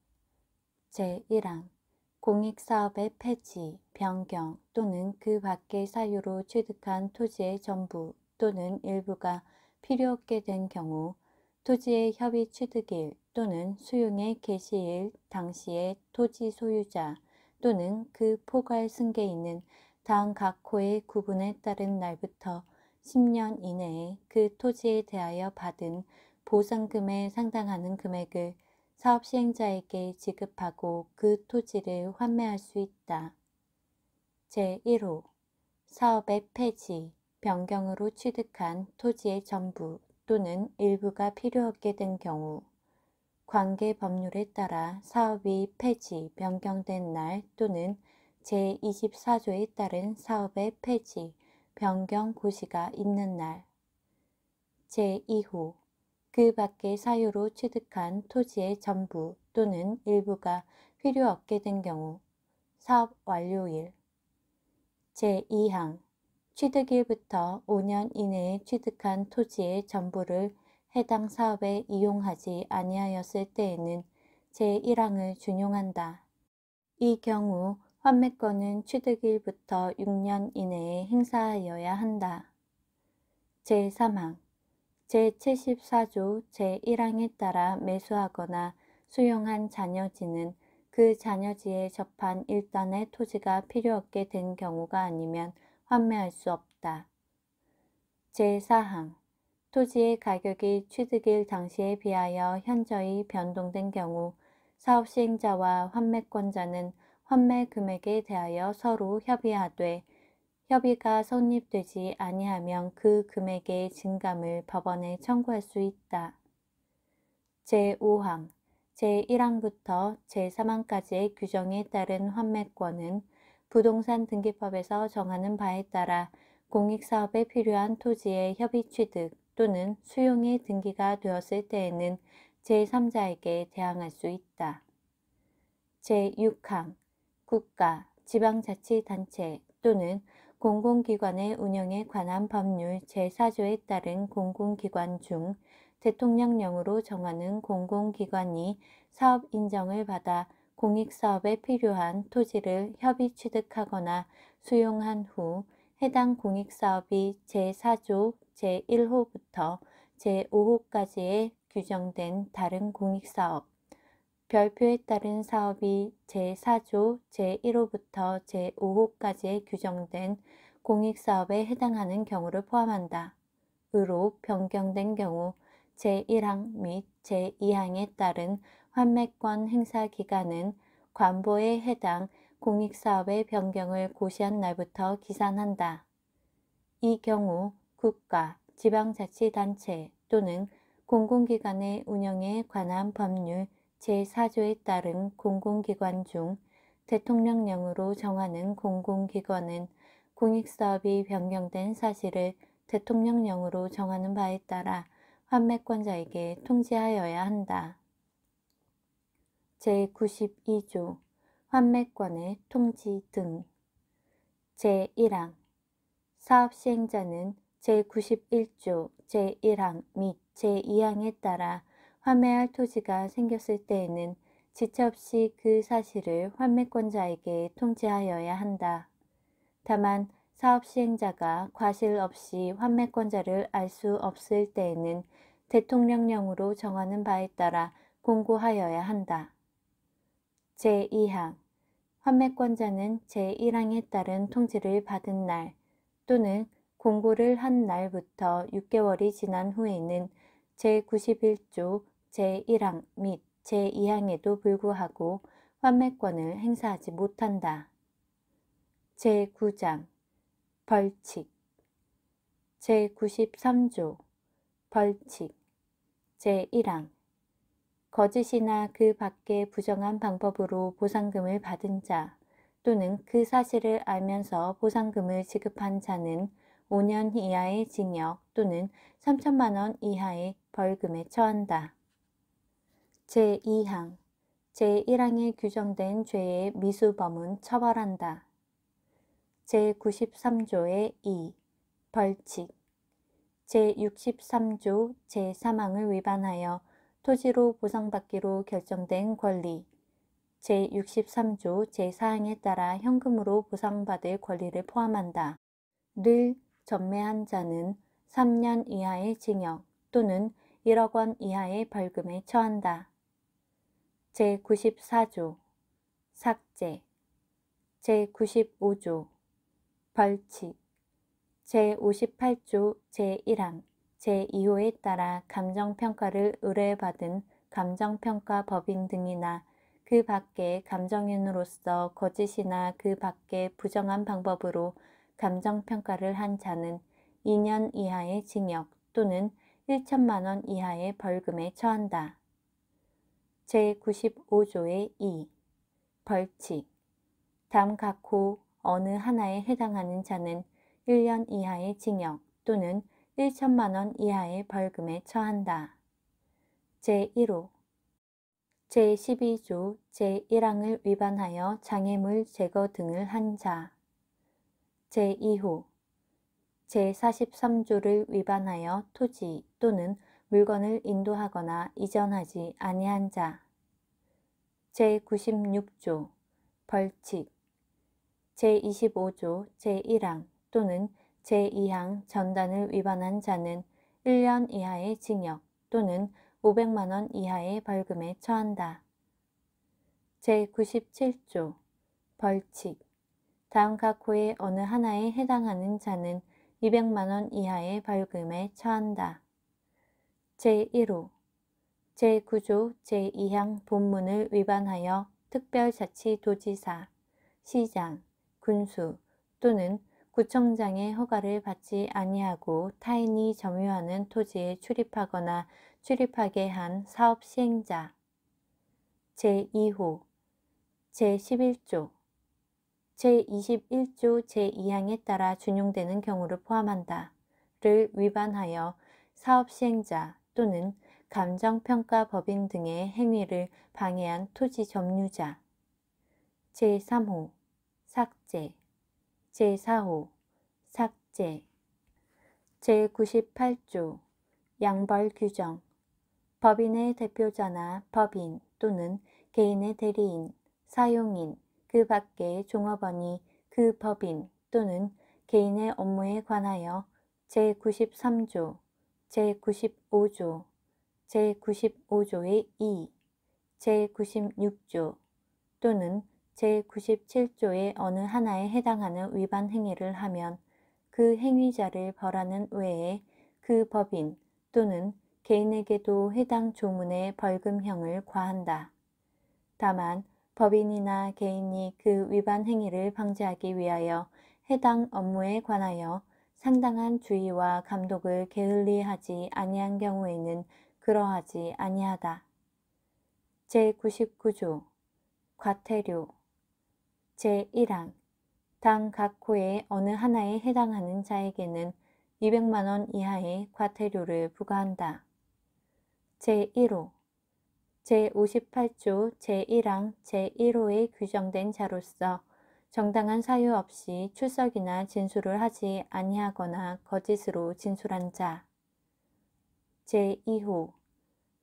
제1항 공익사업의 폐지, 변경 또는 그 밖의 사유로 취득한 토지의 전부 또는 일부가 필요 없게 된 경우 토지의 협의 취득일 또는 수용의 개시일 당시의 토지 소유자 또는 그 포괄 승계인은 다음 각 호의 구분에 따른 날부터 10년 이내에 그 토지에 대하여 받은 보상금에 상당하는 금액을 사업시행자에게 지급하고 그 토지를 환매할 수 있다. 제1호 사업의 폐지, 변경으로 취득한 토지의 전부 또는 일부가 필요 없게 된 경우 관계 법률에 따라 사업이 폐지, 변경된 날 또는 제24조에 따른 사업의 폐지, 변경 고시가 있는 날. 제2호 그 밖의 사유로 취득한 토지의 전부 또는 일부가 필요 없게 된 경우 사업 완료일. 제2항 취득일부터 5년 이내에 취득한 토지의 전부를 해당 사업에 이용하지 아니하였을 때에는 제1항을 준용한다. 이 경우 환매권은 취득일부터 6년 이내에 행사하여야 한다. 제3항 제74조 제1항에 따라 매수하거나 수용한 잔여지는 그 잔여지에 접한 일단의 토지가 필요 없게 된 경우가 아니면 환매할 수 없다. 제4항 토지의 가격이 취득일 당시에 비하여 현저히 변동된 경우 사업시행자와 환매권자는 환매 금액에 대하여 서로 협의하되 협의가 성립되지 아니하면 그 금액의 증감을 법원에 청구할 수 있다. 제5항 제1항부터 제3항까지의 규정에 따른 환매권은 부동산 등기법에서 정하는 바에 따라 공익사업에 필요한 토지의 협의 취득 또는 수용의 등기가 되었을 때에는 제3자에게 대항할 수 있다. 제6항 국가, 지방자치단체 또는 공공기관의 운영에 관한 법률 제4조에 따른 공공기관 중 대통령령으로 정하는 공공기관이 사업 인정을 받아 공익사업에 필요한 토지를 협의 취득하거나 수용한 후 해당 공익사업이 제4조 제1호부터 제5호까지에 규정된 다른 공익사업, 별표에 따른 사업이 제4조 제1호부터 제5호까지에 규정된 공익사업에 해당하는 경우를 포함한다. 으로 변경된 경우 제1항 및 제2항에 따른 환매권 행사 기간은 관보에 해당 공익사업의 변경을 고시한 날부터 기산한다. 이 경우 국가, 지방자치단체 또는 공공기관의 운영에 관한 법률 제4조에 따른 공공기관 중 대통령령으로 정하는 공공기관은 공익사업이 변경된 사실을 대통령령으로 정하는 바에 따라 환매권자에게 통지하여야 한다. 제92조 환매권의 통지 등 제1항 사업시행자는 제91조 제1항 및 제2항에 따라 환매할 토지가 생겼을 때에는 지체 없이 그 사실을 환매권자에게 통지하여야 한다. 다만 사업시행자가 과실 없이 환매권자를 알 수 없을 때에는 대통령령으로 정하는 바에 따라 공고하여야 한다. 제2항 환매권자는 제1항에 따른 통지를 받은 날 또는 공고를 한 날부터 6개월이 지난 후에는 제91조 제1항 및 제2항에도 불구하고 환매권을 행사하지 못한다. 제9장 벌칙 제93조 벌칙 제1항 거짓이나 그 밖의 부정한 방법으로 보상금을 받은 자 또는 그 사실을 알면서 보상금을 지급한 자는 5년 이하의 징역 또는 3천만 원 이하의 벌금에 처한다. 제2항 제1항에 규정된 죄의 미수범은 처벌한다. 제93조의 2 벌칙 제63조 제3항을 위반하여 토지로 보상받기로 결정된 권리 제63조 제4항에 따라 현금으로 보상받을 권리를 포함한다. 를 전매한 자는 3년 이하의 징역 또는 1억 원 이하의 벌금에 처한다. 제94조 삭제 제95조 벌칙 제58조 제1항 제2호에 따라 감정평가를 의뢰받은 감정평가법인 등이나 그 밖의 감정인으로서 거짓이나 그 밖의 부정한 방법으로 감정평가를 한 자는 2년 이하의 징역 또는 1천만 원 이하의 벌금에 처한다. 제95조의 2 벌칙 다음 각호 어느 하나에 해당하는 자는 1년 이하의 징역 또는 1천만 원 이하의 벌금에 처한다. 제1호 제12조 제1항을 위반하여 장애물 제거 등을 한 자. 제2호 제43조를 위반하여 토지 또는 물건을 인도하거나 이전하지 아니한 자. 제96조 벌칙 제25조 제1항 또는 제2항 전단을 위반한 자는 1년 이하의 징역 또는 500만 원 이하의 벌금에 처한다. 제97조 벌칙 다음 각호의 어느 하나에 해당하는 자는 200만 원 이하의 벌금에 처한다. 제1호 제9조 제2항 본문을 위반하여 특별자치도지사, 시장, 군수 또는 구청장의 허가를 받지 아니하고 타인이 점유하는 토지에 출입하거나 출입하게 한 사업 시행자. 제2호 제11조 제21조 제2항에 따라 준용되는 경우를 포함한다. 를 위반하여 사업시행자 또는 감정평가법인 등의 행위를 방해한 토지 점유자. 제3호 삭제, 제4호 삭제. 제98조 양벌 규정. 법인의 대표자나 법인 또는 개인의 대리인, 사용인, 그 밖의 종업원이 그 법인 또는 개인의 업무에 관하여 제93조, 제95조, 제95조의 2, 제96조 또는 제97조의 어느 하나에 해당하는 위반 행위를 하면 그 행위자를 벌하는 외에 그 법인 또는 개인에게도 해당 조문의 벌금형을 과한다. 다만 법인이나 개인이 그 위반 행위를 방지하기 위하여 해당 업무에 관하여 상당한 주의와 감독을 게을리하지 아니한 경우에는 그러하지 아니하다. 제99조 과태료. 제1항 당 각 호의 어느 하나에 해당하는 자에게는 200만 원 이하의 과태료를 부과한다. 제1호 제58조 제1항 제1호에 규정된 자로서 정당한 사유 없이 출석이나 진술을 하지 아니하거나 거짓으로 진술한 자. 제2호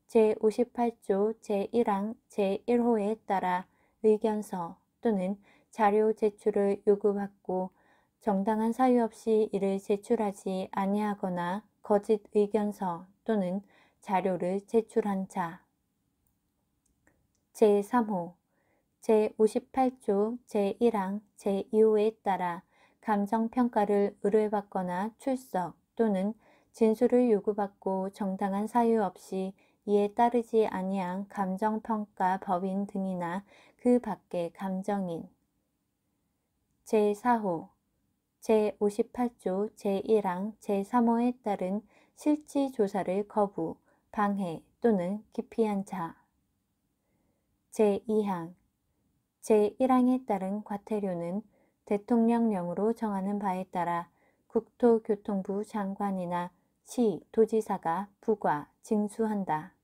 제58조 제1항 제1호에 따라 의견서 또는 자료 제출을 요구받고 정당한 사유 없이 이를 제출하지 아니하거나 거짓 의견서 또는 자료를 제출한 자. 제3호 제58조 제1항 제2호에 따라 감정평가를 의뢰받거나 출석 또는 진술을 요구받고 정당한 사유 없이 이에 따르지 아니한 감정평가 법인 등이나 그 밖의 감정인. 제4호 제58조 제1항 제3호에 따른 실지조사를 거부, 방해 또는 기피한 자. 제2항 제1항에 따른 과태료는 대통령령으로 정하는 바에 따라 국토교통부 장관이나 시, 도지사가 부과, 징수한다.